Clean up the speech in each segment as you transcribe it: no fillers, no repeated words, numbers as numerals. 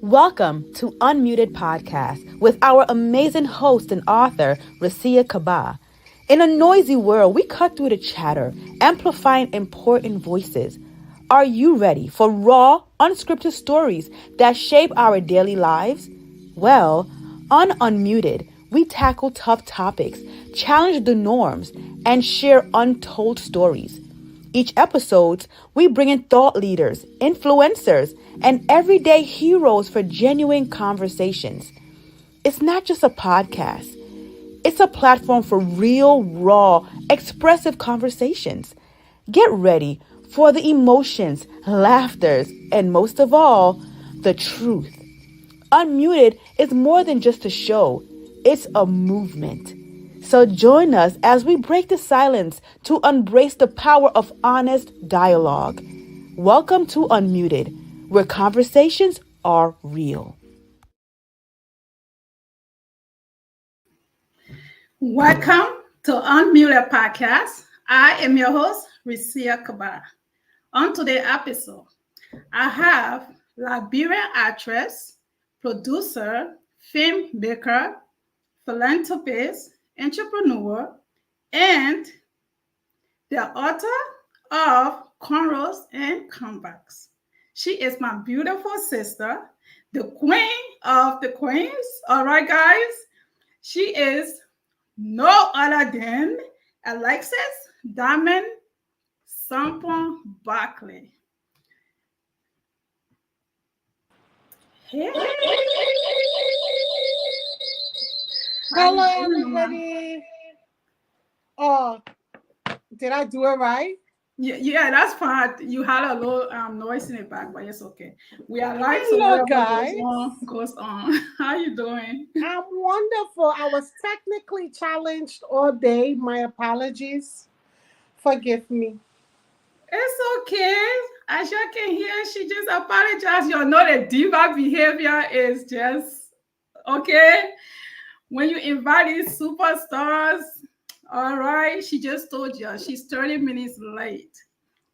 Welcome to Unmuted Podcast with our amazing host and author, Recia Kabbah. In a noisy world, we cut through the chatter, amplifying important voices. Are you ready for raw, unscripted stories that shape our daily lives? Well, on Unmuted, we tackle tough topics, challenge the norms, and share untold stories. Each episode, we bring in thought leaders, influencers, and everyday heroes for genuine conversations. It's not just a podcast. It's a platform for real, raw, expressive conversations. Get ready for the emotions, laughters, and most of all, the truth. Unmuted is more than just a show. It's a movement. So join us as we break the silence to embrace the power of honest dialogue. Welcome to Unmuted, where conversations are real. Welcome to Unmuted Podcast. I am your host, Recia Kabbah. On today's episode, I have Liberian actress, producer, filmmaker, philanthropist, entrepreneur, and the author of Cornrows and Comebacks. She is my beautiful sister, the queen of the queens. All right, guys. She is no other than Alexis Diamond Sonpon Barclay. Hey. Hello, everybody. Oh, did I do it right? Yeah, that's fine. You had a little noise in the back, but it's okay. We are live, so Hello, whatever guys. goes on. How you doing? I'm wonderful. I was technically challenged all day. My apologies. Forgive me. It's okay. As you can hear, she just apologized. You know the diva behavior is just okay. When you invite these superstars, all right, she just told you she's 30 minutes late.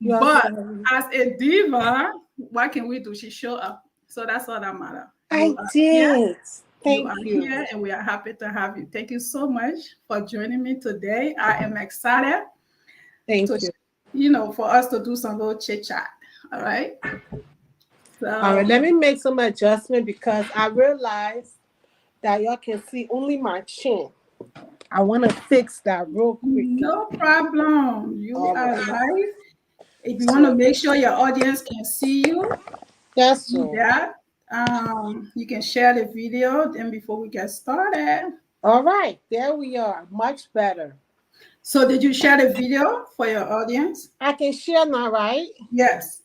Yes, But as a diva, what can we do? She showed up. So that's all that matters. I did. Thank you. Here and we are happy to have you. Thank you so much for joining me today. I am excited. Thank you. For us to do some little chit chat. All right. So, all right, let me make some adjustment because I realized that y'all can see only my chin. I want to fix that real quick. No problem. You are live. If you want to make sure your audience can see you, that's true. You can share the video. Then before we get started. All right, there we are. Much better. So did you share the video for your audience? I can share now, right? Yes.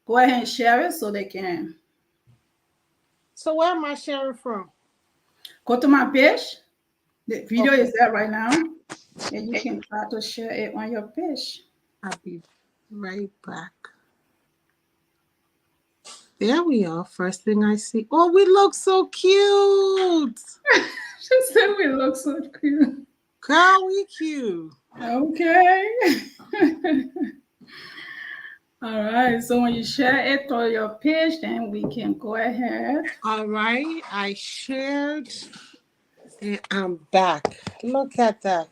Go ahead and share it so they can. So where am I sharing from? Go to my page. The video is there right now. And you can try to share it on your page. I'll be right back. There we are. First thing I see. Oh, we look so cute. She said we look so cute. Girl, we cute. Okay. All right. So when you share it to your page, then we can go ahead. All right. I shared. And I'm back. Look at that.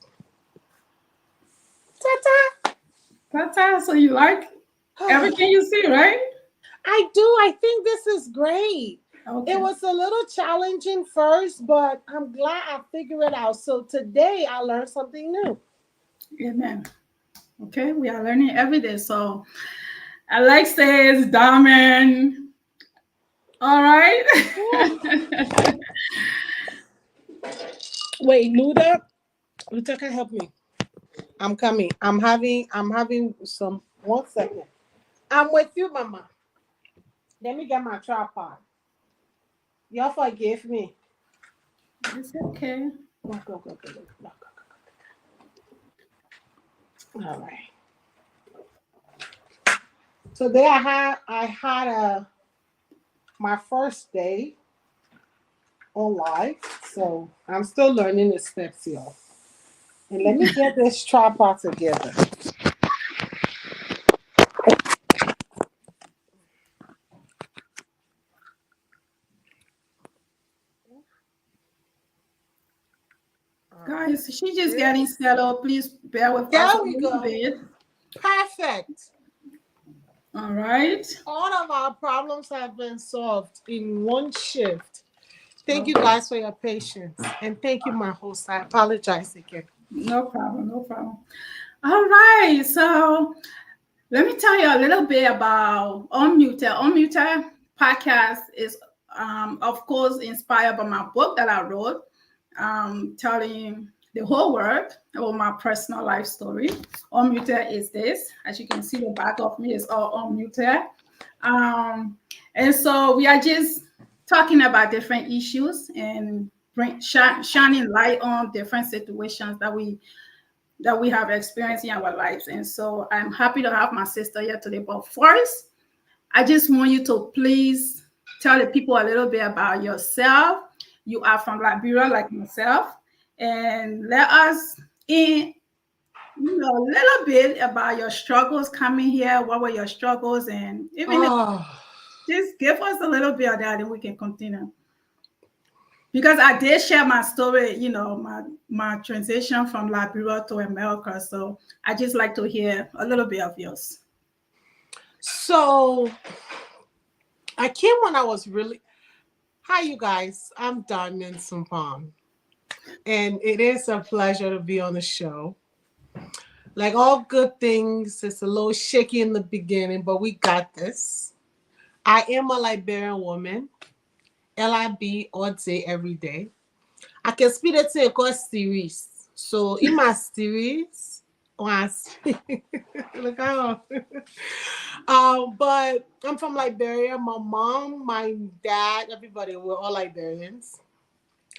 Ta-ta. Ta-ta. So you like everything you see, right? I do. I think this is great. Okay. It was a little challenging first, but I'm glad I figured it out. So today I learned something new. Amen. Okay, we are learning every day. So Alexis, Diamond. All right. Wait, Luda can help me. I'm coming. I'm having some. 1 second. I'm with you, Mama. Let me get my tripod. Y'all forgive me. It's okay. Go. All right. So there I had my first day on live. So I'm still learning the steps, y'all. And let me get this tripod together. she's just getting settled. Please bear with There us a we little go. bit. Perfect. All right. All of our problems have been solved in one shift. Thank you guys for your patience. And thank you, my host. I apologize again. No problem. No problem. All right. So let me tell you a little bit about Unmuted. Unmuted podcast is, of course, inspired by my book that I wrote, telling the whole world about my personal life story. Unmuted is this. As you can see, the back of me is all unmuted. And so we are just talking about different issues and shining light on different situations that we have experienced in our lives. And so I'm happy to have my sister here today. But first, I just want you to please tell the people a little bit about yourself. You are from Liberia, like myself, and let us in, a little bit about your struggles coming here. What were your struggles? And even just give us a little bit of that, and we can continue. Because I did share my story, my transition from Liberia to America. So I just like to hear a little bit of yours. So I came when I was really... Hi, you guys. I'm Diamond Sonpon. And it is a pleasure to be on the show. Like all good things, it's a little shaky in the beginning, but we got this. I am a Liberian woman. LIB all day, every day. I can speak it to a series. So in my series, look out. But I'm from Liberia. My mom, my dad, everybody, we're all Liberians.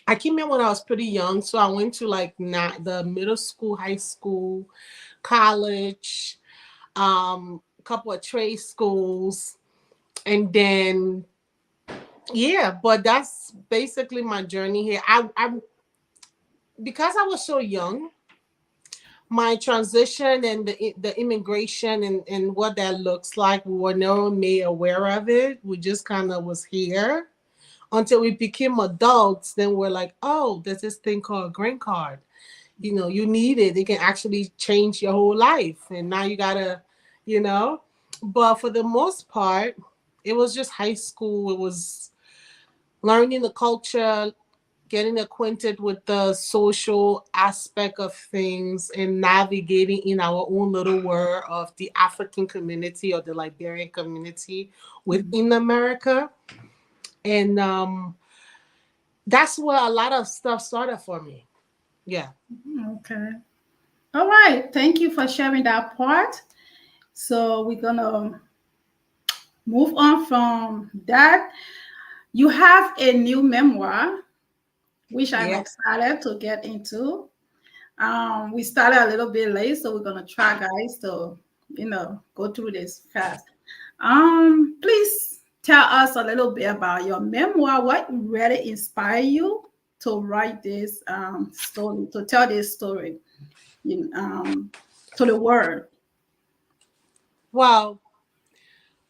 I came here when I was pretty young, so I went to the middle school, high school, college, a couple of trade schools, and then but that's basically my journey here. I'm because I was so young, my transition and the immigration and what that looks like, we were never made aware of it. We just kind of was here until we became adults. Then we're like, oh, there's this thing called a green card. You need it. It can actually change your whole life. And now you gotta, but for the most part, it was just high school. It was learning the culture, getting acquainted with the social aspect of things, and navigating in our own little world of the African community or the Liberian community within America. And that's where a lot of stuff started for me. Yeah. Okay. All right. Thank you for sharing that part. So we're going to move on from that. You have a new memoir, which I'm excited to get into. We started a little bit late, so we're gonna try, guys, to go through this fast. Please tell us a little bit about your memoir. What really inspired you to write this story, to tell this story to the world? Well,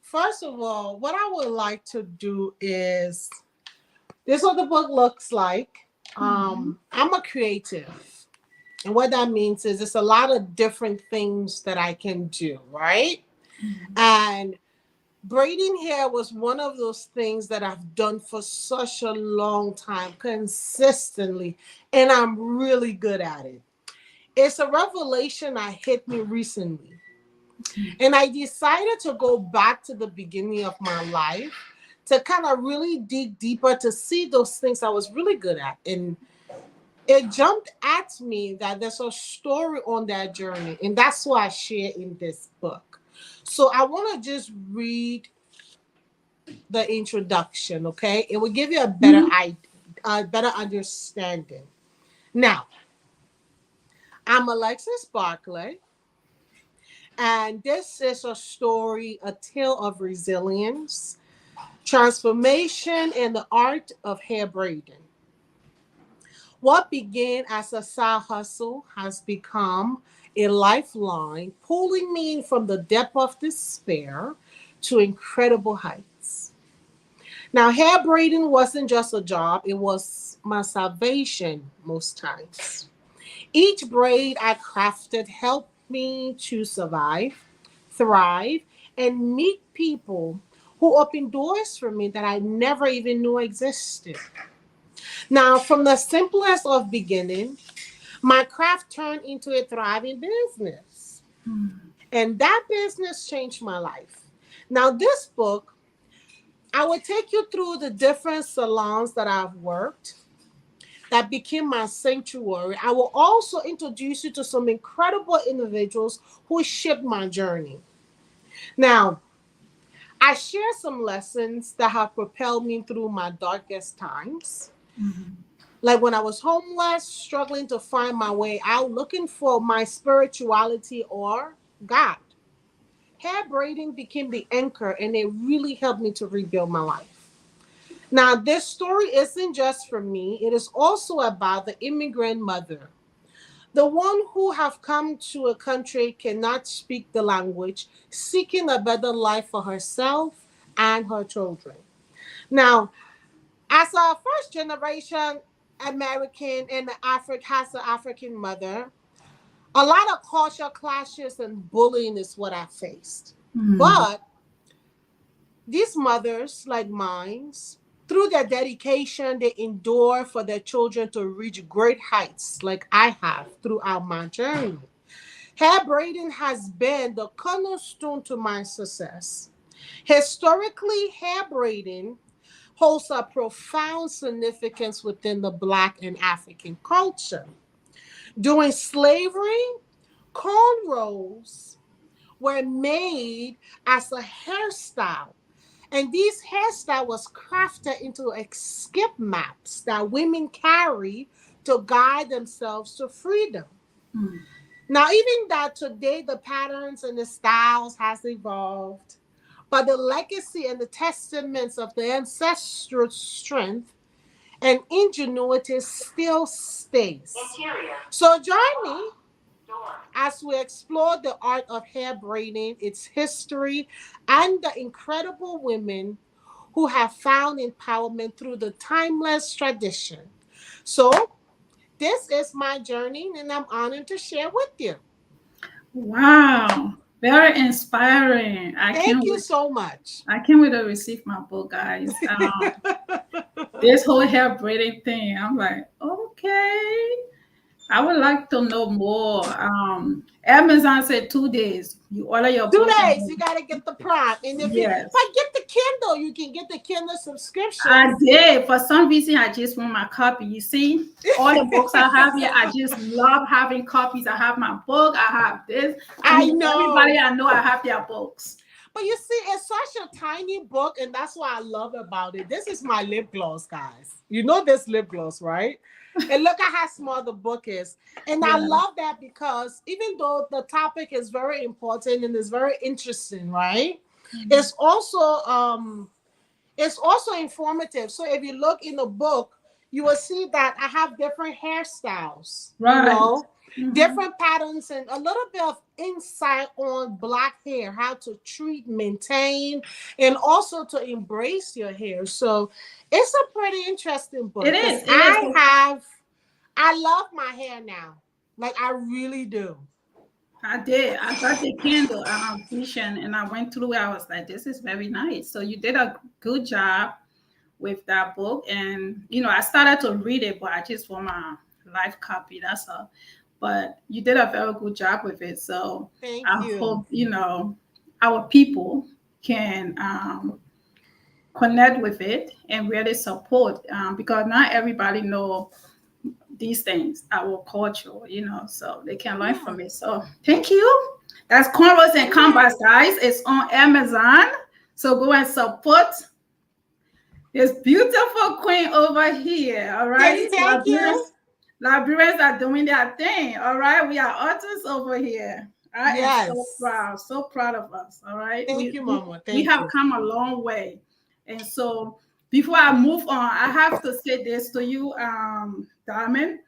first of all, what I would like to do is, this is what the book looks like. I'm a creative. And what that means is it's a lot of different things that I can do, right? And braiding hair was one of those things that I've done for such a long time, consistently, and I'm really good at it. It's a revelation that hit me recently. And I decided to go back to the beginning of my life to kind of really dig deeper to see those things I was really good at. And it jumped at me that there's a story on that journey. And that's what I share in this book. So I want to just read the introduction, okay? It will give you a better idea, a better understanding. Now, I'm Alexis Barclay. And this is a story, a tale of resilience, transformation, and the art of hair braiding. What began as a side hustle has become a lifeline, pulling me from the depth of despair to incredible heights. Now, hair braiding wasn't just a job, it was my salvation most times. Each braid I crafted helped me to survive, thrive, and meet people who opened doors for me that I never even knew existed. Now, from the simplest of beginning, my craft turned into a thriving business. And that business changed my life. Now, this book, I will take you through the different salons that I've worked that became my sanctuary. I will also introduce you to some incredible individuals who shaped my journey. Now, I share some lessons that have propelled me through my darkest times. Like when I was homeless, struggling to find my way out, looking for my spirituality or God. Hair braiding became the anchor and it really helped me to rebuild my life. Now, this story isn't just for me, it is also about the immigrant mother, the one who have come to a country cannot speak the language, seeking a better life for herself and her children. Now, as a first generation American and has an African mother, a lot of culture clashes and bullying is what I faced. But these mothers, like mine, through their dedication, they endure for their children to reach great heights, like I have throughout my journey. Hair braiding has been the cornerstone to my success. Historically, hair braiding holds a profound significance within the Black and African culture. During slavery, cornrows were made as a hairstyle. And these hairstyle was crafted into escape maps that women carry to guide themselves to freedom. Now, even that today the patterns and the styles has evolved, but the legacy and the testaments of the ancestral strength and ingenuity still stays. So join me as we explore the art of hair braiding, its history, and the incredible women who have found empowerment through the timeless tradition. So, this is my journey, and I'm honored to share with you. Wow, very inspiring. Thank you so much. I can't wait to receive my book, guys. This whole hair braiding thing, I'm like, okay. I would like to know more. Amazon said 2 days. You order your 2 days, you gotta get the Prime. And if Yes. I get the Kindle, you can get the Kindle subscription. I did. For some reason, I just want my copy. You see, all the books I have here, I just love having copies. I have my book. I have this. I know. Everybody I know, I have their books. But you see, it's such a tiny book, and that's what I love about it. This is my lip gloss, guys. You know this lip gloss, right? And look at how small the book is. And I love that because even though the topic is very important and is very interesting, right? It's also informative. So if you look in the book, you will see that I have different hairstyles. Right. You know? Different patterns and a little bit of insight on Black hair, how to treat, maintain, and also to embrace your hair. So it's a pretty interesting book. It is. I love my hair now. Like I really do. I did. I got the Kindle edition and I went through it. I was like, this is very nice. So you did a good job with that book. And, I started to read it, but I just want my live copy. That's all. But you did a very good job with it. So I hope, our people can connect with it and really support because not everybody know these things, our culture, so they can learn from it. So thank you. That's Cornrows and Combats, guys. It's on Amazon. So go and support this beautiful queen over here. All right. Thank you. Liberians are doing their thing. All right. We are artists over here. I am so proud of us. All right. Thank you, Mama. We have come a long way. And so before I move on, I have to say this to you, Diamond.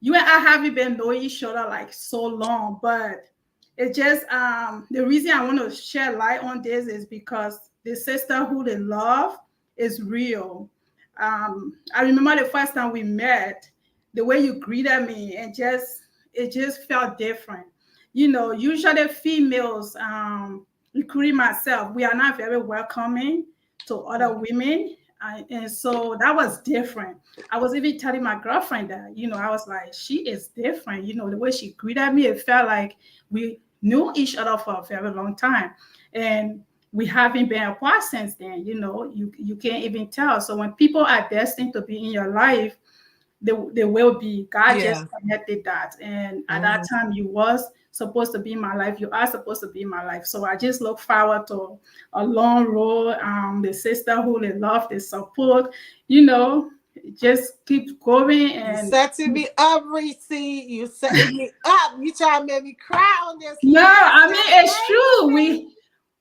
You and I haven't been knowing each other like so long, but it's just the reason I want to shed light on this is because the sisterhood and love is real. I remember the first time we met, the way you greeted me, and just it just felt different. You know, usually females, including myself, we are not very welcoming to other women. And so that was different. I was even telling my girlfriend that, you know, I was like, she is different. You know, the way she greeted me, it felt like we knew each other for a very long time. And we haven't been apart since then. You know, you can't even tell. So when people are destined to be in your life, they will be. God just connected that. And at that time, you was supposed to be in my life. You are supposed to be in my life. So I just look forward to a long road, the sisterhood, the love, the support, you know, just keep going. And you setting me up, Reese. You setting me up. You trying to make me cry on this. No, I mean, it's true.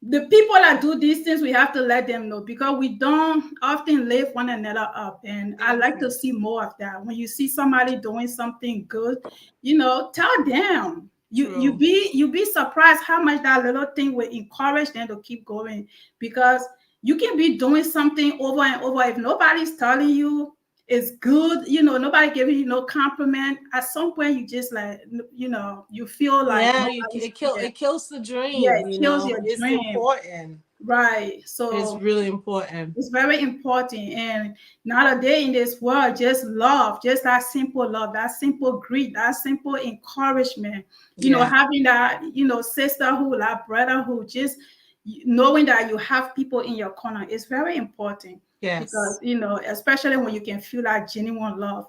The people that do these things, we have to let them know, because we don't often lift one another up. And I like to see more of that. When you see somebody doing something good, you know, tell them. You be surprised how much that little thing will encourage them to keep going, because you can be doing something over and over. If nobody's telling you it's good, you know, nobody giving you no compliment, at some point you just like, you know, you feel like it kills the dream. Yeah, it kills your it's dream. important. Right. So it's really important. It's very important. And nowadays in this world, just love, just that simple love, that simple greed, that simple encouragement, you know, having that, you know, sisterhood, that brotherhood, just knowing that you have people in your corner is very important. Yes. Because, you know, especially when you can feel that genuine love.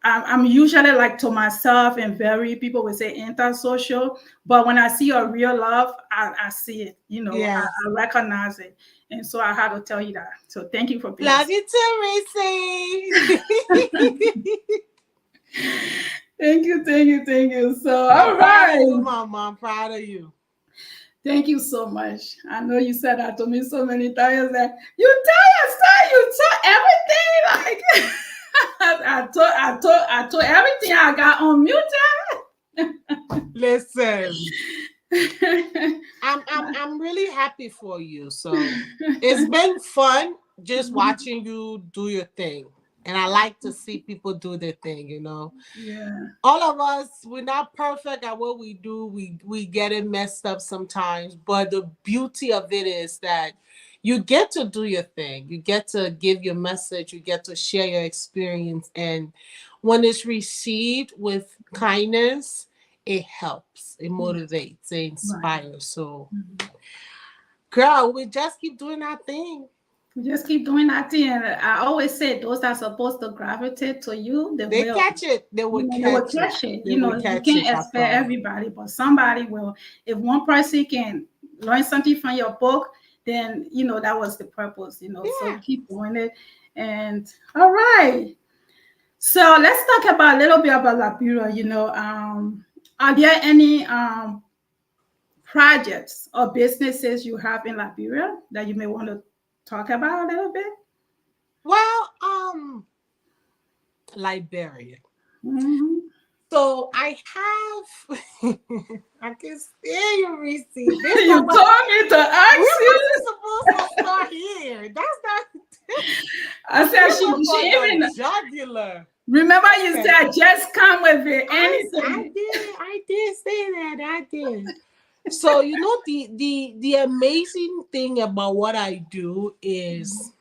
I'm usually like to myself and very, people would say antisocial, but when I see a real love, I see it, you know, I recognize it. And so I had to tell you that. So thank you for being Love you too, Reese. Thank you. So, all right. You, Mama, I'm proud of you. Thank you so much. I know you said that to me so many times that you tell your story, you tell everything like I told everything I got on mute. Listen, I'm really happy for you. So it's been fun just watching you do your thing. And I like to see people do their thing, you know. Yeah. All of us, we're not perfect at what we do. We get it messed up sometimes. But the beauty of it is that you get to do your thing. You get to give your message. You get to share your experience. And when it's received with kindness, it helps. It motivates. It inspires. Right. So, girl, we just keep doing our thing. We just keep doing that thing. And I always say those that are supposed to gravitate to you, they will catch it. They will catch it. You know, you can't expect everybody, but somebody will. If one person can learn something from your book, then, you know, that was the purpose, you know. So keep doing it. And all right. So let's talk about a little bit about Liberia, you know. Are there any projects or businesses you have in Liberia that you may want to talk about a little bit? Well, Liberia. Mm-hmm. So I have, I can see you, Reese. You told me to ask you. We're supposed to start here. That's not. I said she even jugular. Remember, you said just come with it. Anything. I did say that. I did. So you know the amazing thing about what I do is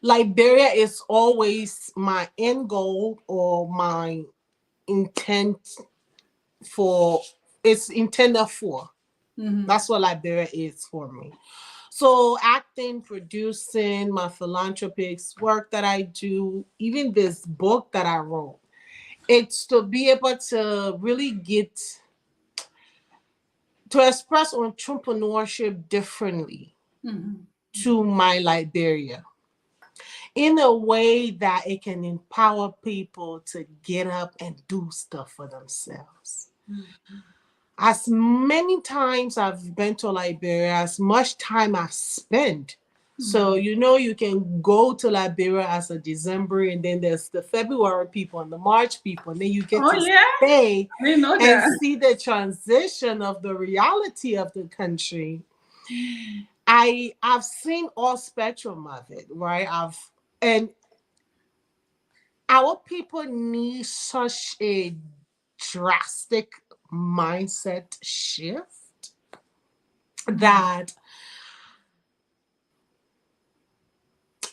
Liberia is always my end goal or my intent for. It's intended for. Mm-hmm. That's what Liberia is for me. So acting, producing, my philanthropic work that I do, even this book that I wrote, it's to be able to really get to express entrepreneurship differently to my Liberia in a way that it can empower people to get up and do stuff for themselves. As many times I've been to Liberia, as much time I've spent. So, you know, you can go to Liberia as a December, and then there's the February people and the March people, and then you get to stay and see the transition of the reality of the country. I've seen all spectrum of it, right? And our people need such a drastic mindset shift that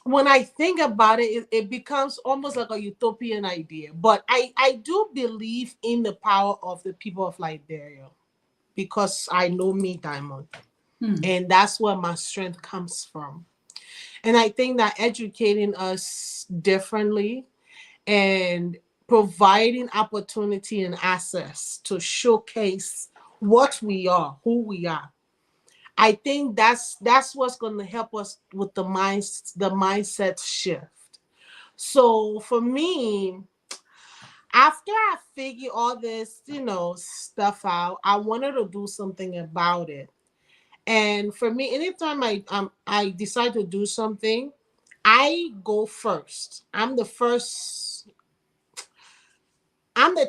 when I think about it, it becomes almost like a utopian idea. But I do believe in the power of the people of Liberia because I know me, Diamond. And that's where my strength comes from. And I think that educating us differently and providing opportunity and access to showcase what we are, who we are. I think that's what's going to help us with the mindset shift. So for me, after I figure all this, stuff out, I wanted to do something about it. And for me, anytime I decide to do something, I go first. I'm the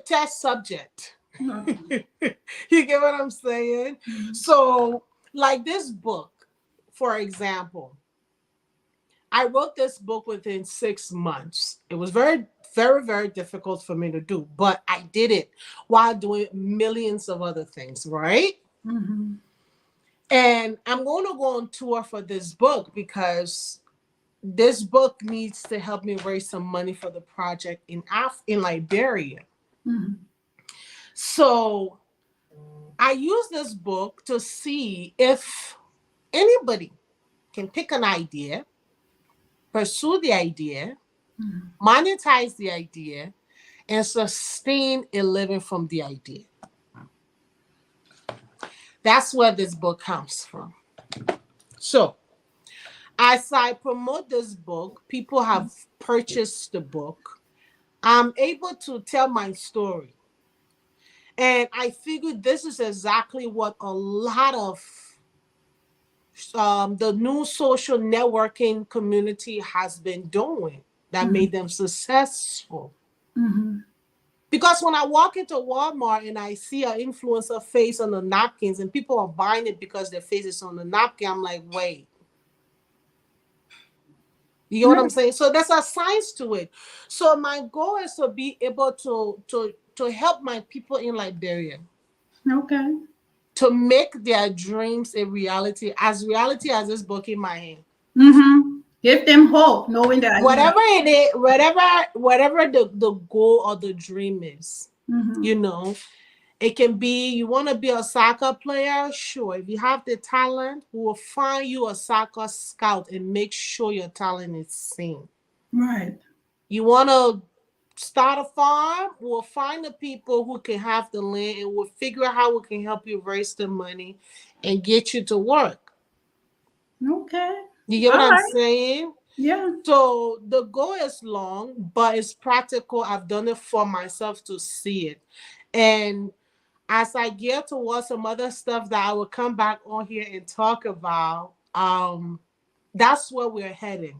test subject. You get what I'm saying? So, like this book, for example, I wrote this book within 6 months. It was very, very, very difficult for me to do, but I did it while doing millions of other things, right? And I'm going to go on tour for this book because this book needs to help me raise some money for the project in Liberia. So I use this book to see if anybody can pick an idea, pursue the idea, monetize the idea, and sustain a living from the idea. That's where this book comes from. So as I promote this book, people have purchased the book. I'm able to tell my story. And I figured this is exactly what a lot of the new social networking community has been doing that made them successful. Because when I walk into Walmart and I see an influencer face on the napkins and people are buying it because their face is on the napkin, I'm like, wait. You know what I'm saying? So there's a science to it. So my goal is to be able to help my people in Liberia. Okay. To make their dreams a reality as this book in my hand. Give them hope, knowing that whatever it is, whatever the goal or the dream is, it can be you want to be a soccer player. Sure, if you have the talent, we will find you a soccer scout and make sure your talent is seen. Right. You want to start a farm, we'll find the people who can have the land and we'll figure out how we can help you raise the money and get you to work. Okay. You get what I'm saying? Yeah. So the goal is long, but it's practical. I've done it for myself to see it. And as I get towards some other stuff that I will come back on here and talk about, that's where we're heading.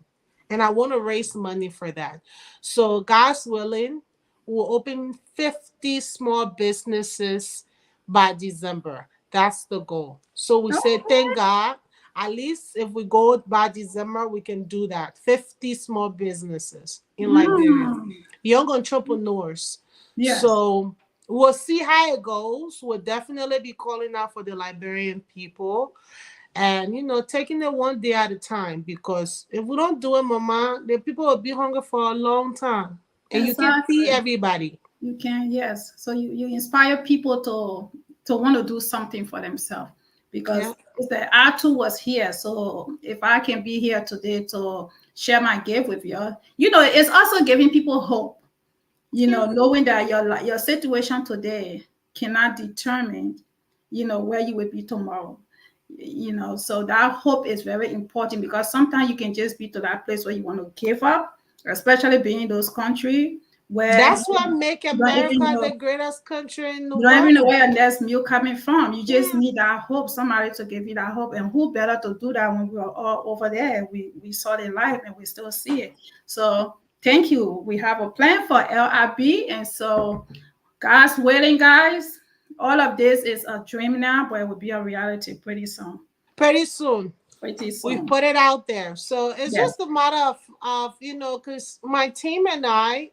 And I want to raise money for that. So God's willing, we'll open 50 small businesses by December. That's the goal. So we say, thank God, at least if we go by December, we can do that. 50 small businesses in Liberia. Young entrepreneurs. Yes. So we'll see how it goes. We'll definitely be calling out for the Liberian people. And, taking it one day at a time, because if we don't do it, Mama, the people will be hungry for a long time. And you can feed everybody. You can, yes. So you inspire people to want to do something for themselves. Because it's that I too was here. So if I can be here today to share my gift with you, it's also giving people hope. Knowing that your situation today cannot determine, where you will be tomorrow. So that hope is very important, because sometimes you can just be to that place where you want to give up, especially being in those countries where that's what make America the greatest country in the world. You don't even know where your next meal coming from. You just need that hope, somebody to give you that hope. And who better to do that when we are all over there? We saw their life and we still see it. So thank you. We have a plan for LIB, and so God's willing, guys. All of this is a dream now, but it will be a reality pretty soon. Pretty soon. We put it out there. So it's just a matter of because my team and I,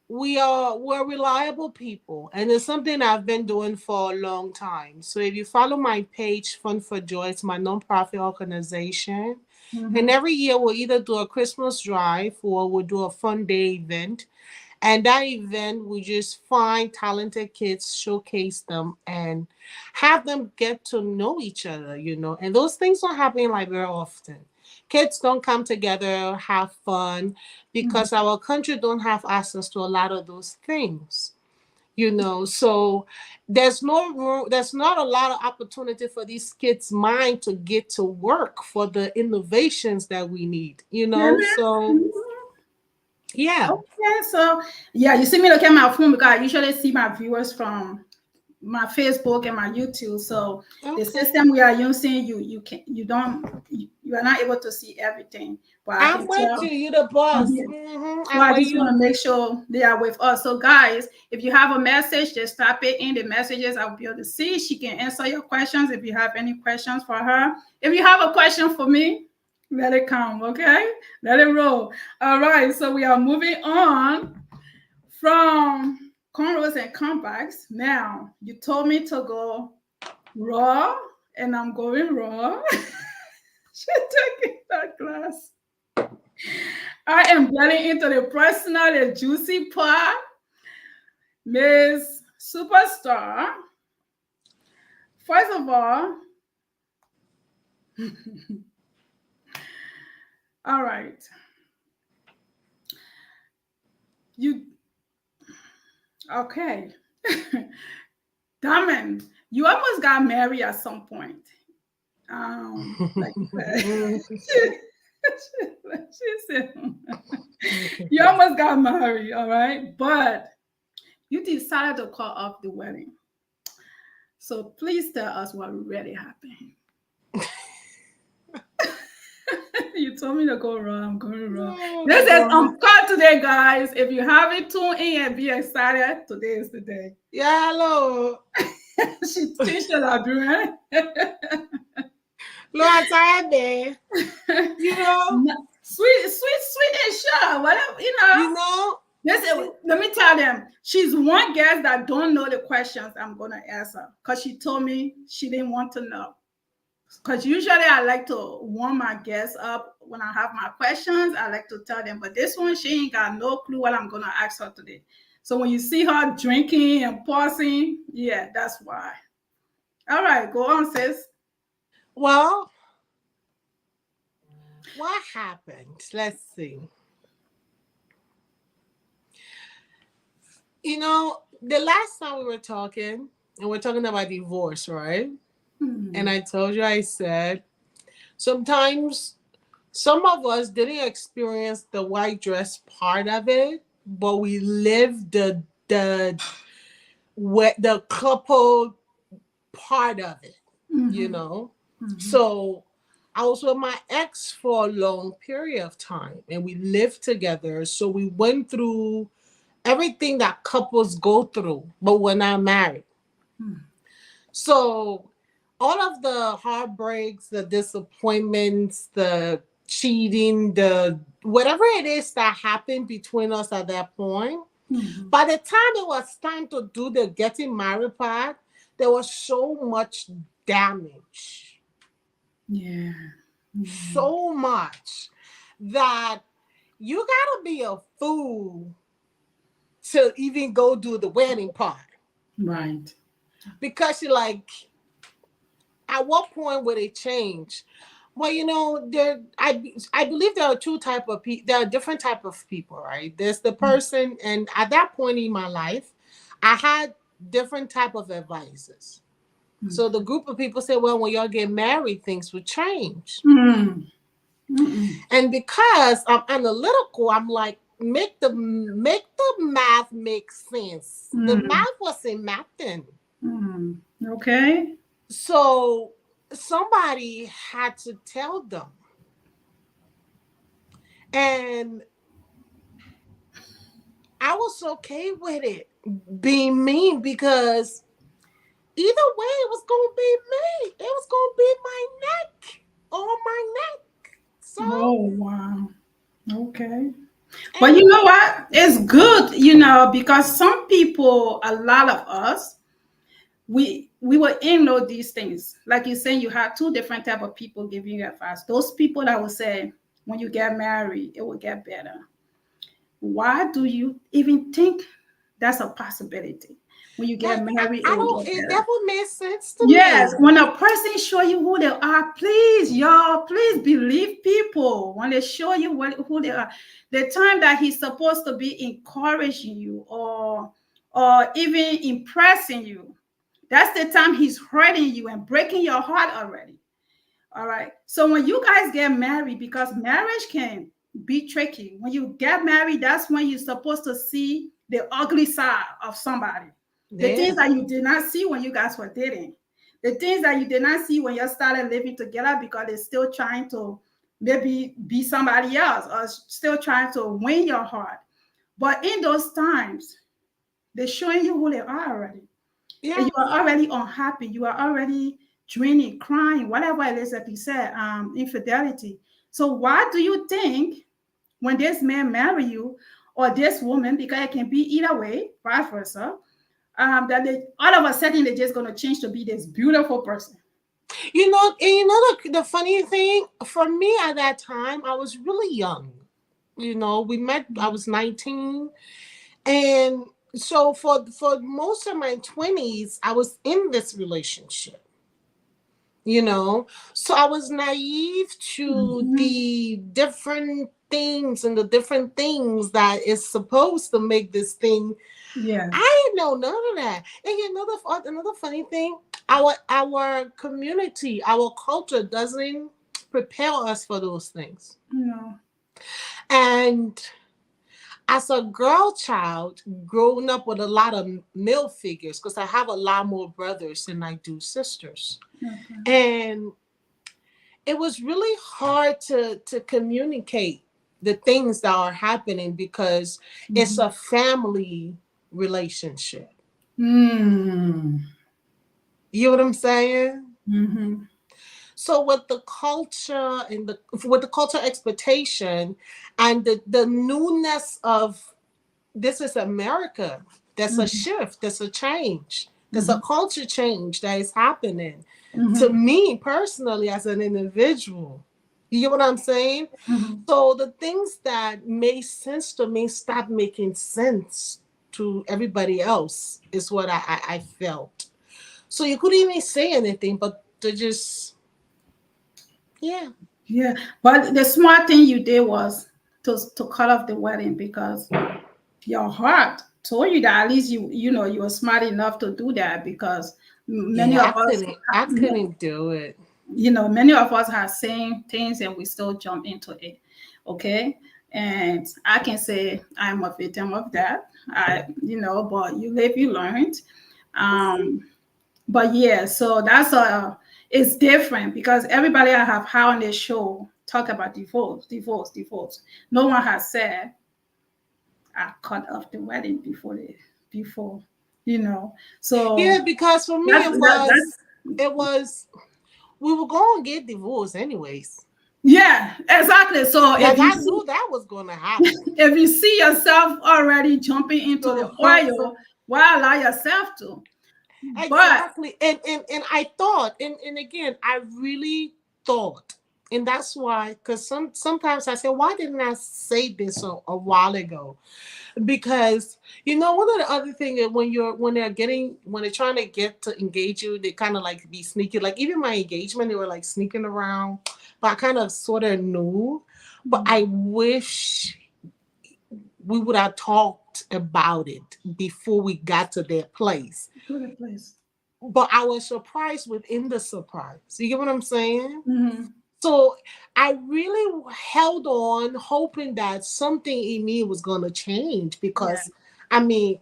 we're reliable people, and it's something I've been doing for a long time. So if you follow my page, Fun for Joy, it's my nonprofit organization. And every year we'll either do a Christmas drive or we'll do a fun day event. And that event, we just find talented kids, showcase them, and have them get to know each other, And those things don't happen like very often. Kids don't come together, have fun, because our country don't have access to a lot of those things. So there's no room, there's not a lot of opportunity for these kids' mind to get to work for the innovations that we need, so yeah. Okay, so yeah, you see me look at my phone because I usually see my viewers from my Facebook and my YouTube. So the system we are using, you are not able to see everything. But I'm with you. You the boss. So I just want to make sure they are with us. So guys, if you have a message, just type it in the messages. I'll be able to see. She can answer your questions if you have any questions for her. If you have a question for me, let it come, okay? Let it roll. All right, so we are moving on from cornrows and comebacks. Now, you told me to go raw, and I'm going raw. She's taking that class. I am getting into the personal, the juicy part. Miss Superstar. First of all, all right. Okay. Diamond, you almost got married at some point. Like she said, you almost got married, all right? But you decided to call off the wedding. So please tell us what really happened. You told me to go raw. I'm going raw. This is Uncut today, guys. If you haven't tuned in and be excited, today is the day. Yeah, hello. She teaches Liberian. Lord, tired day. Sweet and sure. Whatever, Listen, let me tell them. She's one guest that don't know the questions I'm gonna ask her because she told me she didn't want to know. Because usually I like to warm my guests up when I have my questions. I like to tell them, but this one, she ain't got no clue what I'm going to ask her today. So when you see her drinking and pausing, yeah, that's why. All right, go on, sis. Well, what happened? Let's see. The last time we were talking, and we're talking about divorce, right? And I told you, I said, sometimes some of us didn't experience the white dress part of it, but we lived the couple part of it, So I was with my ex for a long period of time, and we lived together. So we went through everything that couples go through, but we're not married. So all of the heartbreaks, the disappointments, the cheating, the whatever it is that happened between us at that point, by the time it was time to do the getting married part, there was so much damage. Yeah. So much that you gotta be a fool to even go do the wedding part. Right. Because you're like, at what point would it change? Well, I believe there are two type of people. There are different type of people, right? There's the person, and at that point in my life, I had different type of advisors. So the group of people say, well, when y'all get married, things would change. And because I'm analytical, I'm like, make the math make sense. The math wasn't mathing. Okay. So somebody had to tell them. And I was okay with it being me because either way it was going to be me. It was going to be my neck on my neck. So, oh, wow. Okay. But you know what? It's good, because some people, a lot of us, we will know these things. Like you're saying, you have two different type of people giving you advice. Those people that will say, when you get married, it will get better. Why do you even think that's a possibility? When you get married, it I will don't. get It better. never made sense to Yes, me. when a person show you who they are, please, y'all, please believe people. When they show you who they are, the time that he's supposed to be encouraging you or even impressing you, that's the time he's hurting you and breaking your heart already. All right. So when you guys get married, because marriage can be tricky. When you get married, that's when you're supposed to see the ugly side of somebody. The things Yeah. that you did not see when you guys were dating. The things that you did not see when you started living together because they're still trying to maybe be somebody else or still trying to win your heart. But in those times, they're showing you who they are already. And Yeah. you are already unhappy. You are already draining, crying, whatever it is that you said, infidelity. So why do you think when this man marry you or this woman, because it can be either way, vice versa, that they all of a sudden they're just gonna change to be this beautiful person? The funny thing for me at that time, I was really young. We met. I was 19, and so for most of my 20s, I was in this relationship. So I was naive to Mhm. the different things and the different things that is supposed to make this thing. Yes. I didn't know none of that. And another funny thing, our community, our culture doesn't prepare us for those things. No. And as a girl child, growing up with a lot of male figures, because I have a lot more brothers than I do sisters. Okay. And it was really hard to communicate the things that are happening because it's a family relationship. Mm. You know what I'm saying? Mm-hmm. So with the culture expectation and the newness of this is America, there's a shift, there's a change, there's a culture change that is happening. To me personally, as an individual, you get what I'm saying? Mm-hmm. So the things that made sense to me stop making sense to everybody else is what I felt. So you couldn't even say anything, but to just, yeah. Yeah, but the smart thing you did was to cut off the wedding because your heart told you that at least you were smart enough to do that because many Yeah, of us I couldn't do it. many of us have same things and we still jump into it. Okay. And I can say I'm a victim of that. But you live, you learned. Um, but yeah, so it's different because everybody I have had on this show talk about divorce. No one has said I cut off the wedding before, you know. Yeah, So because for me that's that's it was we were going to get divorced anyways. yeah, exactly. So Like I knew that was going to happen. if you see yourself already jumping into the So, oil, why allow yourself to? But exactly. And I thought, and again, I really thought, and that's why, because sometimes I say, why didn't I say this a while ago? Because one of the other thing is when they're trying to get to engage you, they kind of like be sneaky. Like even my engagement, they were like sneaking around, but I kind of sort of knew. But I wish we would have talked about it before we got to that place. go to place. But I was surprised within the surprise. You get what I'm saying? Mm-hmm. So I really held on, hoping that something in me was going to change Yeah. because, I mean,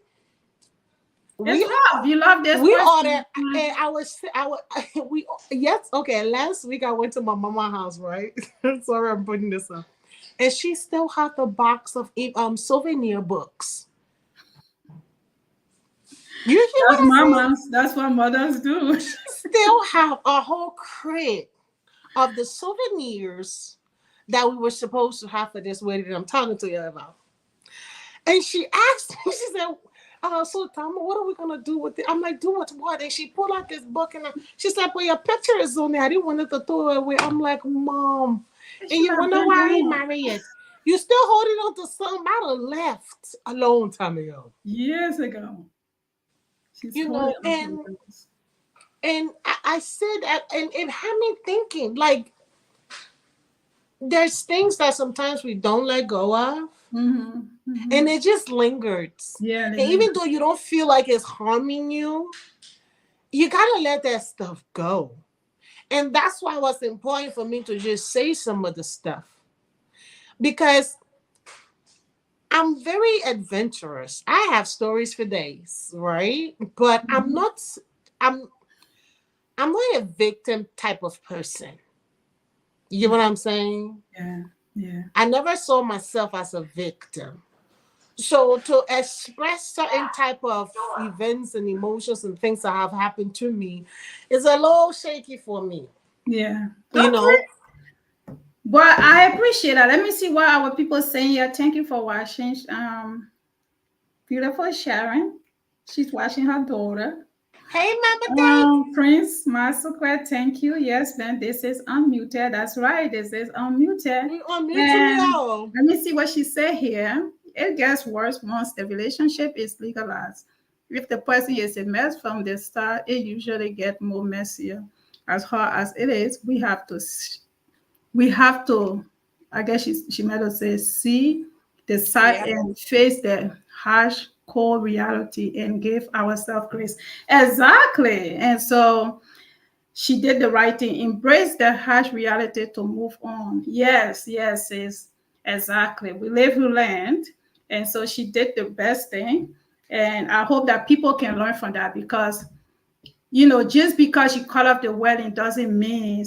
It's we love. You love this we person. ordered, and we yes, okay. Last week I went to my mama house, right? Sorry, I'm putting this up, and she still had the box of souvenir books. You hear what That's I say? mamas. That's what mothers do. She still have a whole crate of the souvenirs that we were supposed to have for this wedding I'm talking to you about. And she asked me, she said, so Tama, what are we gonna do with it? I'm like, do what? And she pulled out this book and she said, well, your picture is on there. I didn't want it to throw it away. I'm like, Mom, and you wanna why I marry it? You still holding on to something I done left a long time ago. Years ago. You know, and I said that, and it had me thinking, like, there's things that sometimes we don't let go of. And it just lingered. Yeah. And even though you don't feel like it's harming you, you gotta let that stuff go. And that's why it was important for me to just say some of the stuff. Because I'm very adventurous. I have stories for days, right? But I'm not a victim type of person. You know what I'm saying? Yeah. I never saw myself as a victim. So to express certain type of events and emotions and things that have happened to me is a little shaky for me. Yeah. You know? But I appreciate that. Let me see what our people saying here. Thank you for watching. Beautiful Sharon. She's watching her daughter. Hey, Mama Prince Masukwe, thank you. Yes, then this is unmuted. That's right. This is unmuted. Let me see what she said here. It gets worse once the relationship is legalized. If the person is a mess from the start, it usually gets more messier. As hard as it is, we have to, I guess she might have said, see the side and face the harsh core reality and give ourselves grace. Exactly. And so she did the right thing. Embrace the harsh reality to move on. Yes, exactly. We live, we learn. And so she did the best thing. And I hope that people can learn from that because, just because you call up the wedding doesn't mean,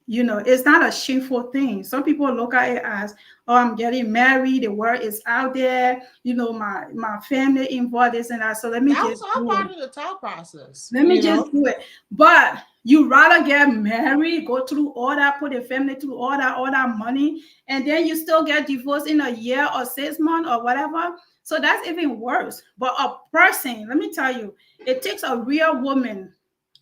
it's not a shameful thing. Some people look at it as, oh, I'm getting married. The word is out there. My family involved, this and that. So let me that just was all part of the thought process. Let me just do it. But you rather get married, go through all that, put the family through all that money, and then you still get divorced in a year or 6 months or whatever. So that's even worse. But a person, let me tell you, it takes a real woman,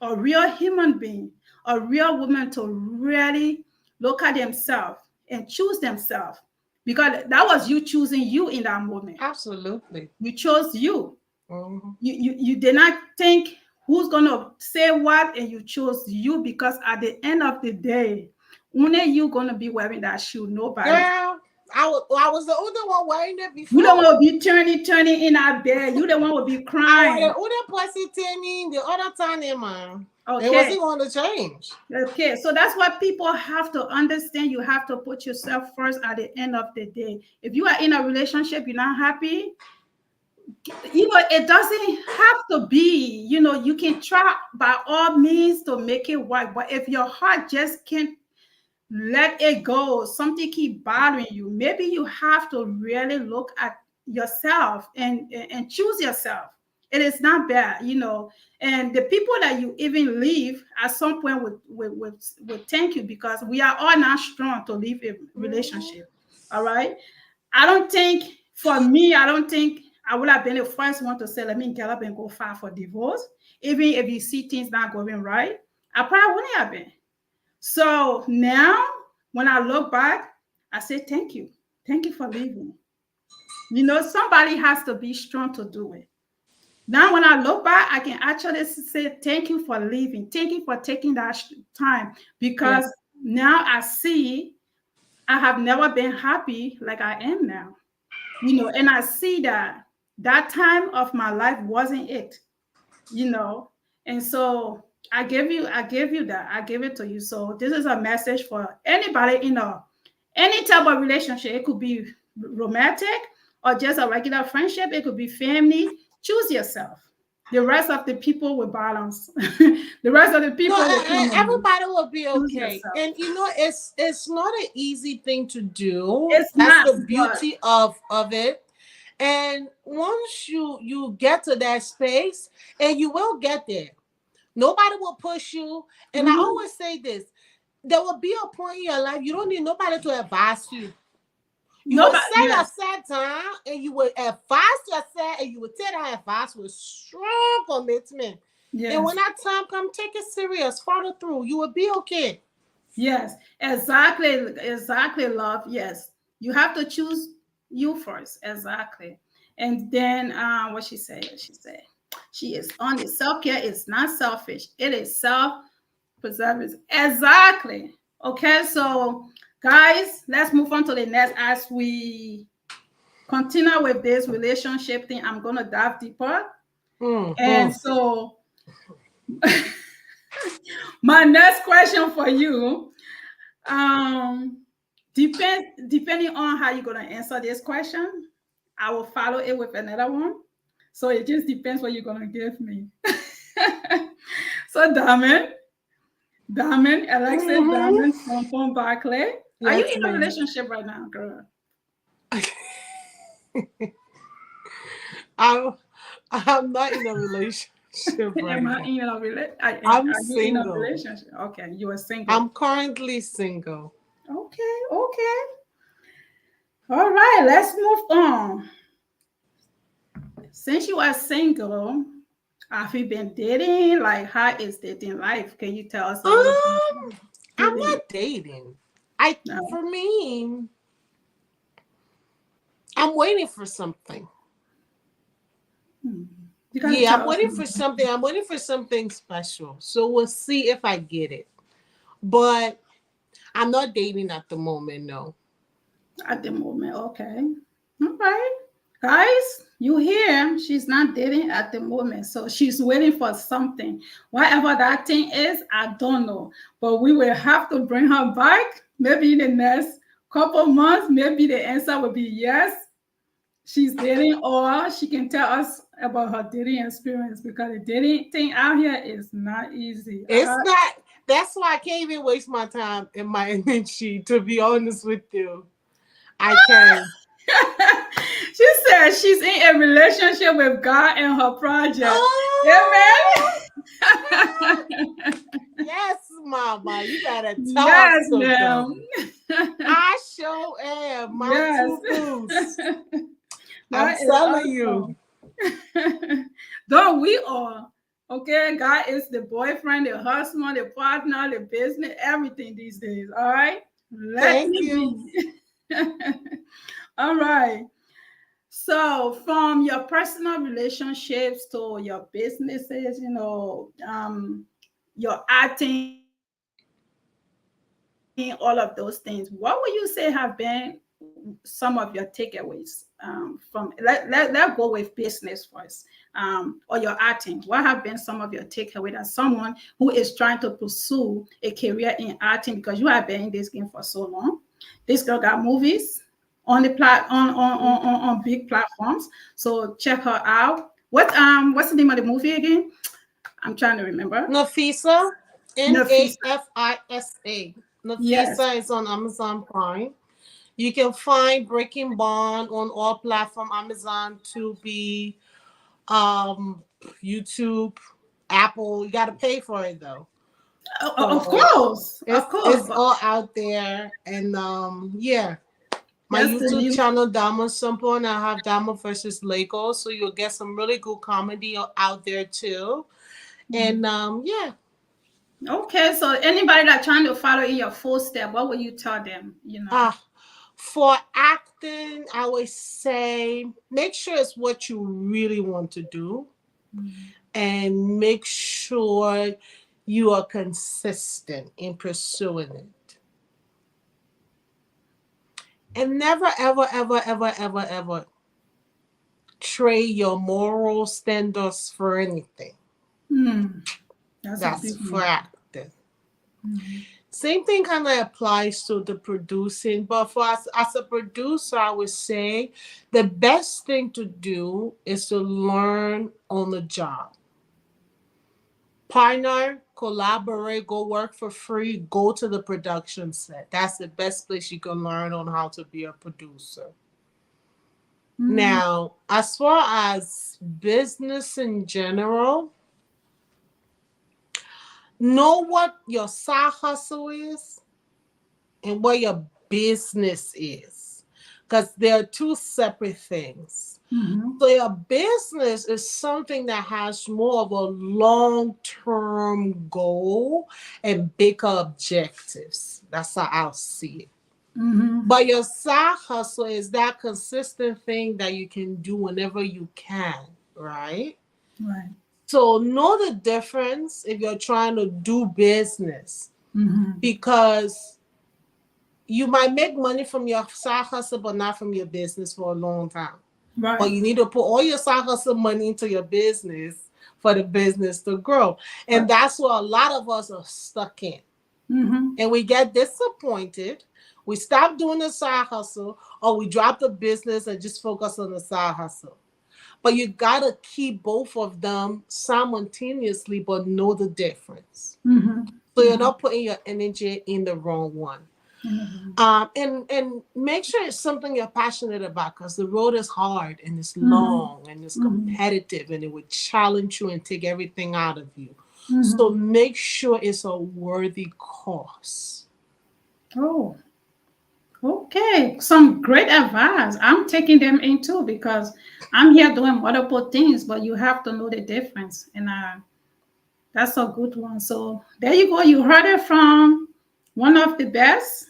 a real human being, a real woman to really look at themselves and choose themselves. Because that was you choosing you in that moment. Absolutely. You chose you. You did not think who's gonna say what, and you chose you because at the end of the day, only you gonna be wearing that shoe. Nobody. Girl, I was the older one wearing it before. You don't want to be turning in our bed. You don't want to be crying. I was the older pussy turning the other time, man. Okay. It wasn't going to change. Okay, so that's what people have to understand. You have to put yourself first at the end of the day. If you are in a relationship, you're not happy, it doesn't have to be, you can try by all means to make it work. But if your heart just can't let it go, something keep bothering you, maybe you have to really look at yourself and choose yourself. It is not bad, and the people that you even leave at some point would thank you because we are all not strong to leave a relationship. All right. I don't think I would have been the first one to say, let me get up and go file for divorce. Even if you see things not going right, I probably wouldn't have been. So now, when I look back, I say, thank you. Thank you for leaving. Somebody has to be strong to do it. Now, when I look back, I can actually say, thank you for leaving. Thank you for taking that time because now I see I have never been happy like I am now. And I see that time of my life wasn't it, and so I gave you that. I gave it to you. So this is a message for anybody in any type of relationship. It could be romantic or just a regular friendship. It could be family. Choose yourself. The rest of the people will balance. The rest of the people everybody will be okay. And it's not an easy thing to do. That's the beauty of it. And once you get to that space, and you will get there, nobody will push you. And I always say this: there will be a point in your life you don't need nobody to advise you. You No, will but set yes, yourself down and you will advise yourself and you will take that advice with strong commitment. And when yes, that time comes, take it serious, follow through. You will be okay. yes, exactly, exactly, love. Yes, you have to choose you first, exactly. And then what she said, she is on it. Self-care is not selfish, it is self-preservation. Exactly. Okay, so guys, let's move on to the next. As we continue with this relationship thing, I'm gonna dive deeper. And Mm-hmm. so my next question for you, um, depending on how you're gonna answer this question, I will follow it with another one. So it just depends what you're gonna give me. So Diamond, Alexis, Mm-hmm. Diamond, Sonpon, Barclay. Are you Yes, in a ma'am. relationship right now, girl? I'm, I'm not in a relationship Am right I now. in a relationship? I'm Are you in a single. relationship? Okay, you are single. I'm currently single. Okay, okay. All right, let's move on. Since you are single, have you been dating? Like, how is dating life? Can you tell us a little bit? I'm Dating not dating. I no. For me, I'm waiting for something. You gotta Yeah, I'm tell us waiting more. for something. I'm waiting for something special. So we'll see if I get it. But I'm not dating at the moment, no. At the moment. Okay. All right. Guys, you hear she's not dating at the moment. So she's waiting for something. Whatever that thing is, I don't know. But we will have to bring her back maybe in the next couple months. Maybe the answer will be yes, she's dating, or she can tell us about her dating experience because the dating thing out here is not easy. It's not. That's why I can't even waste my time and my energy, to be honest with you. I can. She said she's in a relationship with God and her project. Oh, Amen. yes, mama. You better talk Yes, to ma'am. them. I sure am. My Yes. two boots. I'm That is telling you. awesome. Don't we all? Okay, God is the boyfriend, the husband, the partner, the business, everything these days. All right, let Thank me you. be. All right. So, from your personal relationships to your businesses, your acting, all of those things, what would you say have been some of your takeaways from let's go with business first, or your acting? What have been some of your takeaways as someone who is trying to pursue a career in acting, because you have been in this game for so long? This girl got movies on the on big platforms, so check her out. What's the name of the movie again? I'm trying to remember. Nafisa, Nafisa. Nafisa. Yes. Nafisa is on Amazon Prime. You can find Breaking Bond on all platform, Amazon, Tubi, um, YouTube, Apple. You got to pay for it though. Of So course, of course, it's but all out there, and yeah. My that's the YouTube name. channel, Dama Sonpon, I have Dama versus Lego, so you'll get some really good comedy out there too. And yeah. Okay, so anybody that trying to follow in your footstep, what will you tell them? Ah, for acting, I would say make sure it's what you really want to do, and make sure you are consistent in pursuing it. And never, ever, ever, ever, ever, ever trade your moral standards for anything. Hmm, that's a That's big for one. acting. Same thing kind of applies to the producing, but for us as a producer, I would say the best thing to do is to learn on the job. Partner, collaborate, go work for free, go to the production set. That's the best place you can learn on how to be a producer. Mm, Now, as far as business in general, Know what your side hustle is and what your business is, because they're two separate things. Mm-hmm. So your business is something that has more of a long-term goal and bigger objectives. That's how I'll see it. Mm-hmm. But your side hustle is that consistent thing that you can do whenever you can, right? Right. So know the difference if you're trying to do business, Mm-hmm. because you might make money from your side hustle, but not from your business for a long time. But Right. you need to put all your side hustle money into your business for the business to grow. Right. And that's what a lot of us are stuck in. Mm-hmm. And we get disappointed. We stop doing the side hustle, or we drop the business and just focus on the side hustle. But you gotta keep both of them simultaneously, but know the difference. Mm-hmm. So you're Mm-hmm. not putting your energy in the wrong one. Mm-hmm. And make sure it's something you're passionate about, because the road is hard and it's Mm-hmm. long and it's Mm-hmm. competitive and it would challenge you and take everything out of you. So Mm-hmm. make sure it's a worthy cause. Oh, okay. Some great advice. I'm taking them in too because I'm here doing multiple things, but you have to know the difference. And that's a good one. So there you go. You heard it from one of the best.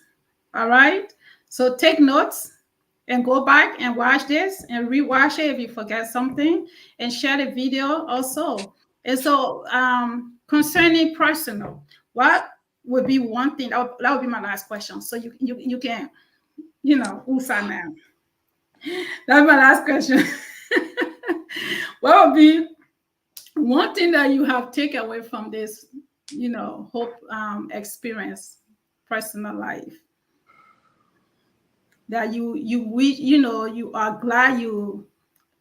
All right. So take notes and go back and watch this and rewatch it if you forget something, and share the video also. And so concerning personal, what would be one thing that would be my last question. So you can usa now. That's my last question. What would be one thing that you have taken away from this, hope experience, personal life, that you wish, you are glad you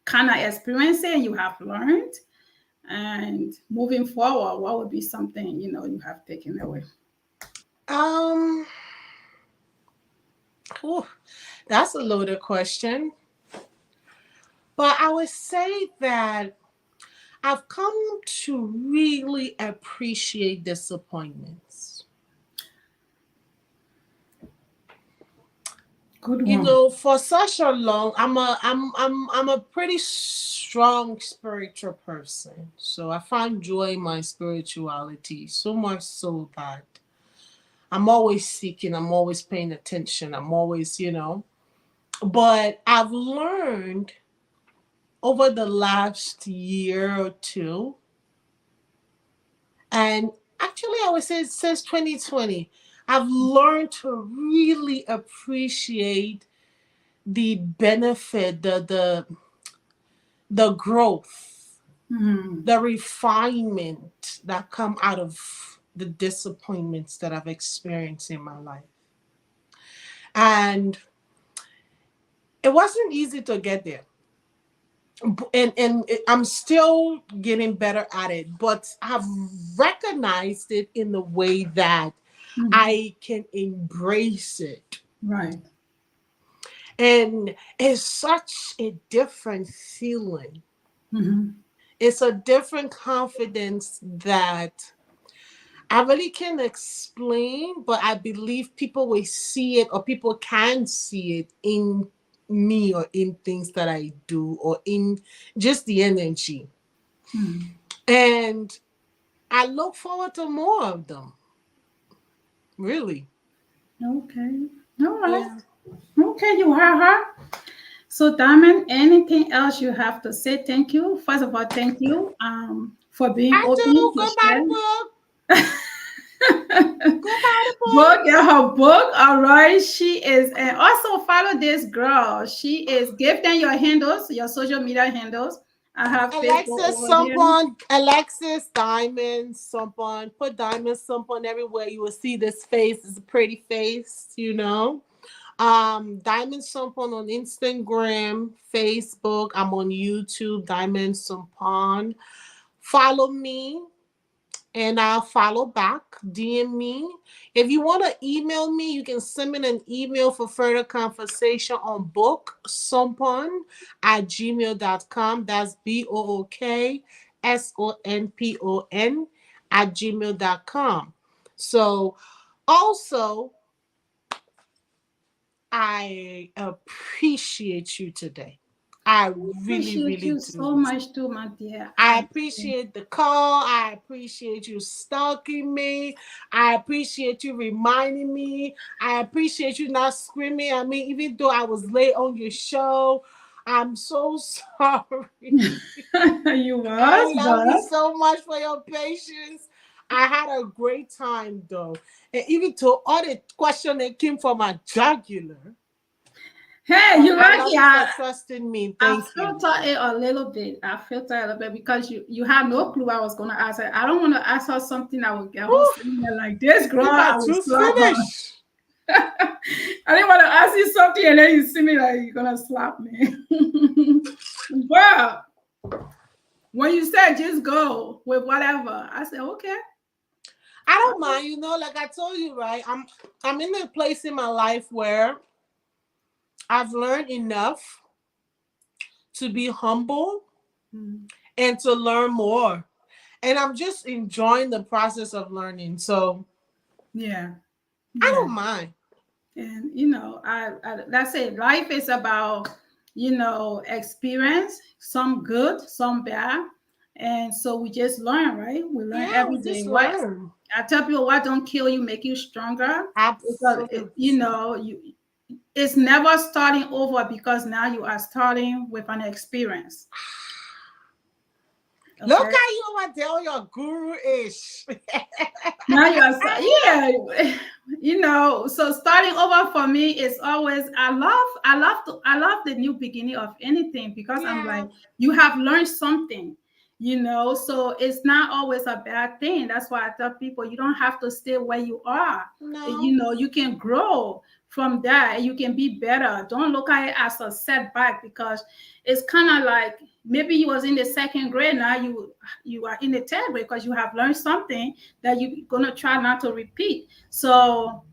kind of experience it and you have learned, and moving forward, what would be something you have taken away? Um, whew, that's a loaded question. But I would say that I've come to really appreciate disappointments. Good one. For such a long, I'm a pretty strong spiritual person. So I find joy in my spirituality, so much so that I'm always seeking, I'm always paying attention, I'm always. But I've learned over the last year or two, and actually I would say since 2020, I've learned to really appreciate the benefit, the growth, Mhm. the refinement that come out of the disappointments that I've experienced in my life. And it wasn't easy to get there. I'm still getting better at it, but I've recognized it in the way that Mhm. I can embrace it. Right. And it's such a different feeling. Mhm. It's a different confidence that I really can't explain, but I believe people will see it, or people can see it in me, or in things that I do, or in just the energy. Mhm. And I look forward to more of them. Really. Okay. All right. Yeah. Okay, you heard her. So, Diamond, anything else you have to say? Thank you. First of all, thank you for being I open do. to Go buy the share. book. Go buy the Go book. get her book. All right. She is, and also follow this girl. She is, give them your handles, your social media handles. I have Facebook Alexis over here. Sonpon, Alexis Diamond Sonpon. Put Diamond Sonpon everywhere. You will see this face. It's a pretty face. Diamond Sonpon on Instagram, Facebook. I'm on YouTube, Diamond Sonpon. Follow me and I'll follow back. DM me. If you want to email me, you can send me an email for further conversation on book sonpon at gmail.com. That's BOOKSONPON gmail.com. So also, I appreciate you today. I really, Appreciate really you do. so much too, my dear. I appreciate the call. I appreciate you stalking me. I appreciate you reminding me. I appreciate you not screaming at me, even though I was late on your show. I'm so sorry. You I was, love you but so much for your patience. I had a great time though. And even to all the questions that came from my jugular. hey, But you I love lucky. you for trusting me. I Thank you. filter it a little bit. I filter it a little bit because you had no clue I was gonna ask her. I don't want to ask her something that would get her Whew, sitting there like this girl. you I got will just slap her. finished. I didn't want to ask you something and then you see me like you're gonna slap me. But when you said just go with whatever, I said okay. I don't mind, like I told you, right? I'm in a place in my life where I've learned enough to be humble and to learn more. And I'm just enjoying the process of learning. So Yeah. I don't mind. And that's it. Life is about experience, some good, some bad, and so we just learn, right? We learn Yeah, every we day. just What learn. I tell people, what don't kill you make you stronger, because Absolutely. it's never starting over, because now you are starting with an experience. Okay? Look at you over there, all your guru-ish. Now you are so starting over for me is always, I love the new beginning of anything, because I'm Yeah. like, you have learned something, so it's not always a bad thing. That's why I tell people, you don't have to stay where you are. No. You can grow from that and you can be better. Don't look at it as a setback, because it's kind of like, maybe you was in the second grade, now you are in the third grade, because you have learned something that you're gonna try not to repeat. So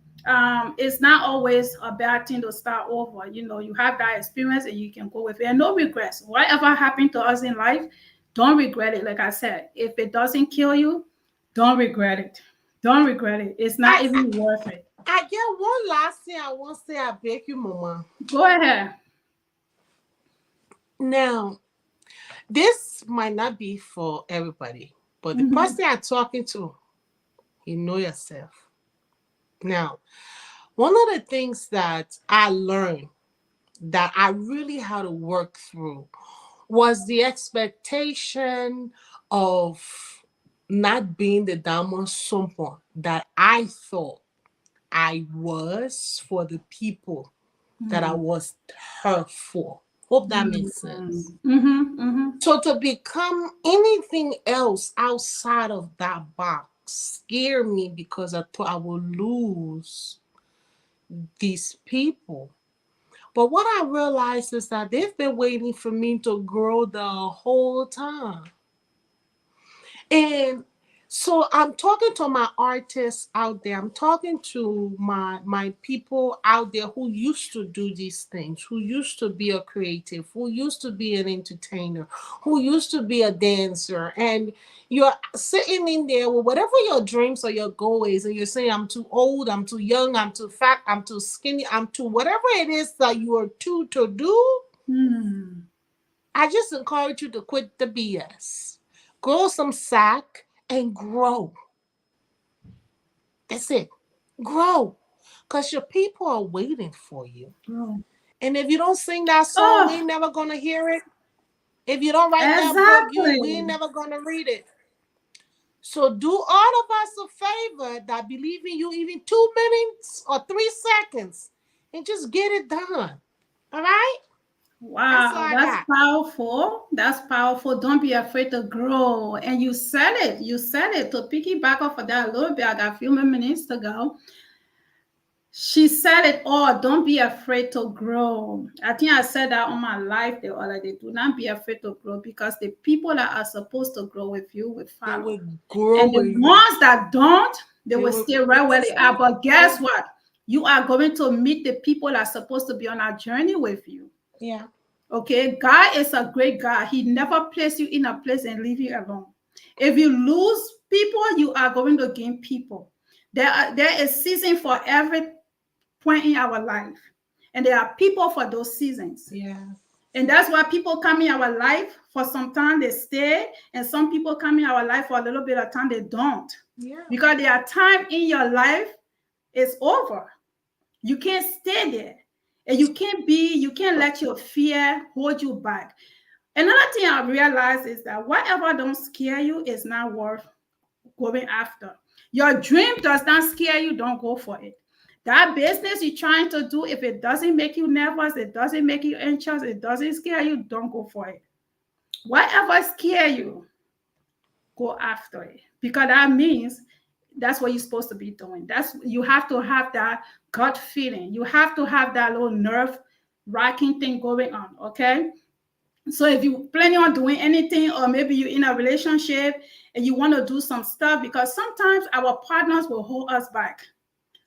it's not always a bad thing to start over. You have that experience and you can go with it, and no regrets. Whatever happened to us in life, don't regret it. Like I said, if it doesn't kill you, don't regret it. Don't regret it. It's not even worth it. I get one last thing I want to say. I beg you, Mama. Go ahead. Now, this might not be for everybody, but the person I'm talking to, you know yourself. Now, one of the things that I learned that I really had to work through was the expectation of not being the diamond Sonpon that I thought I was for the people that I was her for. Hope that makes sense. So to become anything else outside of that box scared me, because I thought I would lose these people. But what I realized is that they've been waiting for me to grow the whole time. And so I'm talking to my artists out there. I'm talking to my people out there who used to do these things, who used to be a creative, who used to be an entertainer, who used to be a dancer. And you're sitting in there with whatever your dreams or your goal is, and you're saying, I'm too old, I'm too young, I'm too fat, I'm too skinny, I'm too whatever it is that you are too to do. I just encourage you to quit the BS. Grow some sack and grow. That's it. Grow. Because your people are waiting for you. And if you don't sing that song, we ain't never going to hear it. If you don't write that book, we ain't never going to read it. So do all of us a favor that believe in you, even 2 minutes or 3 seconds, and just get it done. All right? Wow, that's powerful. That's powerful. Don't be afraid to grow. And you said it. You said it. To piggyback off of that a little bit, a few minutes ago, she said it all. Don't be afraid to grow. I think I said that on my live the other day. Do not be afraid to grow, because the people that are supposed to grow with you will follow. They will grow, and the ones that don't, they will stay right where they are. But guess what? You are going to meet the people that are supposed to be on a journey with you. Yeah. Okay. God is a great God. He never placed you in a place and leave you alone. If you lose people, you are going to gain people. There is season for every point in our life, and there are people for those seasons. Yeah. And that's why people come in our life for some time, they stay, and some people come in our life for a little bit of time, they don't. Yeah. Because their time in your life is over. You can't stay there. And you can't let your fear hold you back. Another thing I realized is that whatever don't scare you is not worth going after. Your dream does not scare you, don't go for it. That business you're trying to do, if it doesn't make you nervous, it doesn't make you anxious, it doesn't scare you, don't go for it. Whatever scares you, go after it. Because that means that's what you're supposed to be doing. You have to have that gut feeling. You have to have that little nerve racking thing going on, okay? So if you're planning on doing anything, or maybe you're in a relationship and you want to do some stuff, because sometimes our partners will hold us back.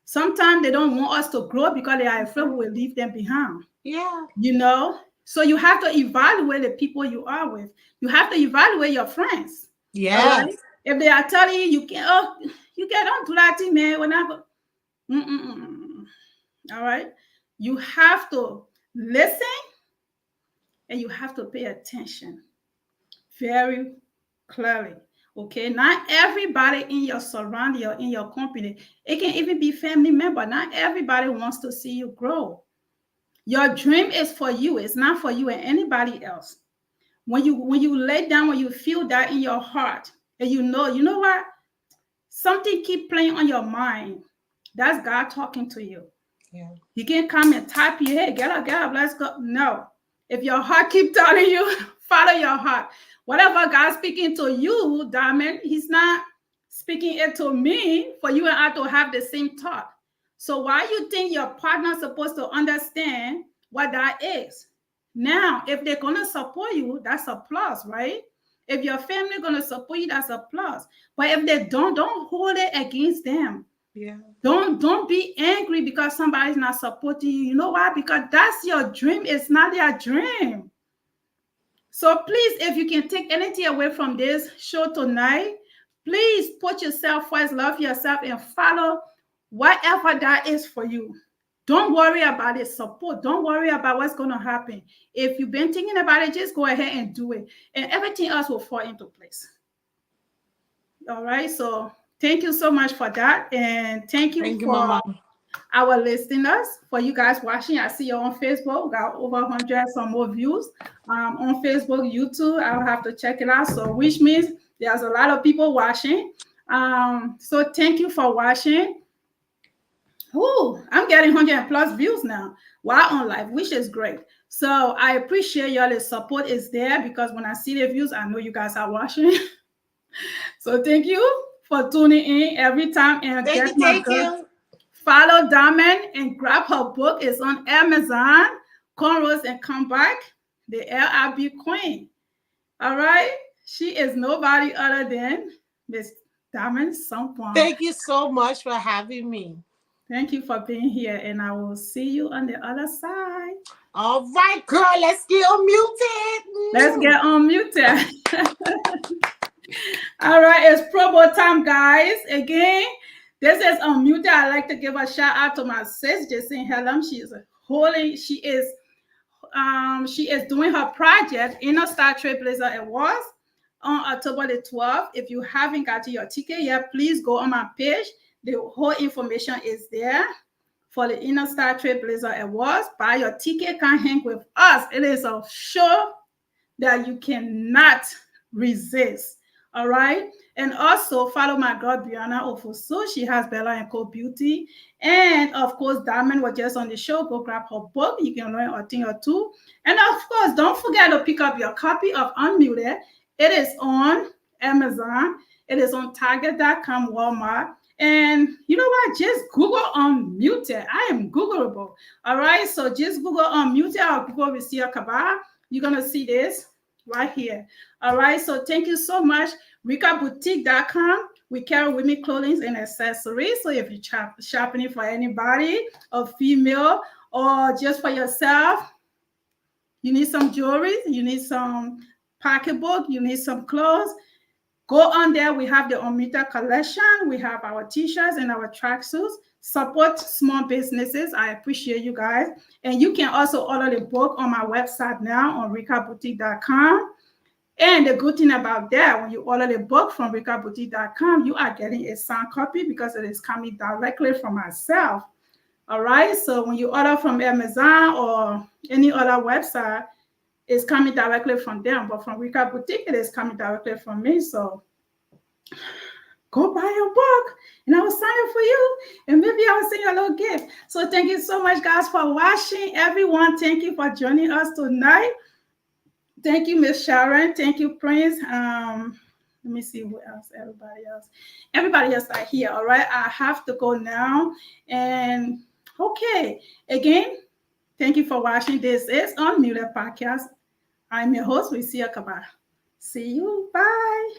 Sometimes they don't want us to grow because they are afraid we will leave them behind. Yeah. You know? So you have to evaluate the people you are with. You have to evaluate your friends. Yeah. Right? If they are telling you can't don't do that thing, man. When I go, all right. You have to listen and you have to pay attention very clearly. Okay, not everybody in your surrounding or in your company, it can even be family member. Not everybody wants to see you grow. Your dream is for you. It's not for you and anybody else. When you lay down, when you feel that in your heart, and you know what? Something keep playing on your mind. That's God talking to you. Yeah. He can't come and tap you, hey, get up, let's go. No. If your heart keep telling you, follow your heart. Whatever God's speaking to you, Diamond, he's not speaking it to me for you and I to have the same thought. So why you think your partner's supposed to understand what that is? Now, if they're going to support you, that's a plus, right? If your family going to support you, that's a plus. But if they don't hold it against them. Yeah. Don't be angry because somebody's not supporting you. You know why? Because that's your dream. It's not their dream. So please, if you can take anything away from this show tonight, please put yourself first, love yourself, and follow whatever that is for you. Don't worry about it. Support. Don't worry about what's going to happen. If you've been thinking about it, just go ahead and do it. And everything else will fall into place. All right. So thank you so much for that. And thank you for Mama. Our listeners, for you guys watching. I see you on Facebook. We got over 100 some more views on Facebook, YouTube. I'll have to check it out. So which means there's a lot of people watching. So thank you for watching. Ooh, I'm getting 100 plus views now while on live, which is great. So I appreciate y'all. The support is there because when I see the views, I know you guys are watching. So thank you for tuning in every time. And Thank you. Follow Diamond and grab her book. It's on Amazon. Cornrows and Come Back, the LIB Queen. All right. She is nobody other than Miss Diamond Sonpon. Thank you so much for having me. Thank you for being here, and I will see you on the other side. All right, girl, let's get unmuted. Let's get unmuted. All right, it's promo time, guys. Again, this is unmuted. I'd like to give a shout out to my sis, Jason Helen. She is doing her project in a Star Trailblazer Awards on October the 12th. If you haven't got your ticket yet, please go on my page. The whole information is there for the Inner Star Trailblazer Awards. Buy your ticket, come hang with us. It is a show that you cannot resist. All right. And also follow my girl Brianna Ofosu. She has Bella & Co Beauty. And of course, Diamond was just on the show. Go grab her book. You can learn a thing or two. And of course, don't forget to pick up your copy of Unmuted. It is on Amazon. It is on Target.com, Walmart. And you know what? Just Google Unmuted. I am Googleable. All right. So just Google Unmuted or Google Recia Kabbah. You're going to see this right here. All right. So thank you so much. RicaBoutique.com. We carry women clothing and accessories. So if you're shopping for anybody, a female, or just for yourself, you need some jewelry, you need some pocketbook, you need some clothes, Go on there. We have the Unmuted collection. We have our t-shirts and our tracksuits. Support small businesses. I appreciate you guys. And you can also order the book on my website now on ricaboutique.com. And the good thing about that, when you order the book from ricaboutique.com, you are getting a signed copy because it is coming directly from myself. All right. So when you order from Amazon or any other website, it's coming directly from them. But from Recia Boutique, it is coming directly from me. So go buy your book and I will sign it for you. And maybe I will send you a little gift. So thank you so much, guys, for watching. Everyone, thank you for joining us tonight. Thank you, Miss Sharon. Thank you, Prince. Let me see who else. Everybody else are here. All right. I have to go now. And okay. Again, thank you for watching. This is Unmuted Podcast. I'm your host, Recia Kabbah. See you. Bye.